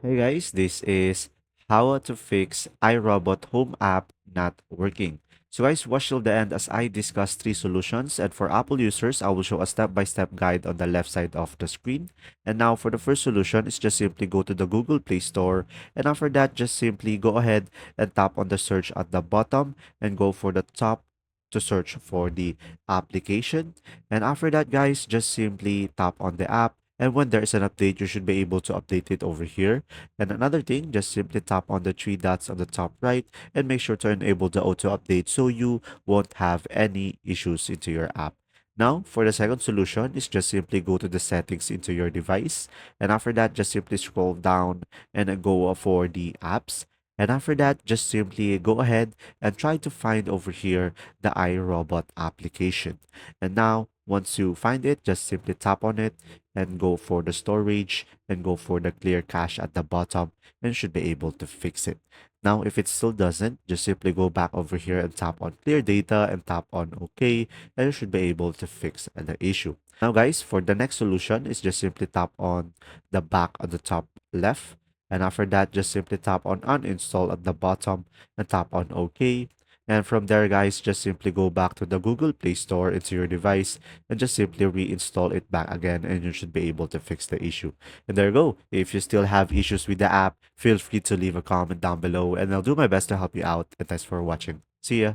Hey guys, this is how to fix iRobot home app not working. So guys, watch till the end as I discuss three solutions, and for Apple users, I will show a step-by-step guide on the left side of the screen. And now for the first solution, is just simply go to the Google Play Store, and after that, just simply go ahead and tap on the search at the bottom and go for the top to search for the application. And after that, guys, just simply tap on the app. And when there is an update, you should be able to update it over here. And another thing, just simply tap on the three dots on the top right and make sure to enable the auto update so you won't have any issues into your app. Now, for the second solution is just simply go to the settings into your device. And after that, just simply scroll down and go for the apps. And after that, just simply go ahead and try to find over here the iRobot application. And now, once you find it, just simply tap on it and go for the storage and go for the clear cache at the bottom and should be able to fix it. Now, if it still doesn't, just simply go back over here and tap on clear data and tap on OK, and you should be able to fix the issue. Now, guys, for the next solution is just simply tap on the back on the top left. And after that, just simply tap on uninstall at the bottom and tap on OK. And from there, guys, just simply go back to the Google Play Store into your device and just simply reinstall it back again, and you should be able to fix the issue. And there you go. If you still have issues with the app, feel free to leave a comment down below and I'll do my best to help you out. And thanks for watching. See ya.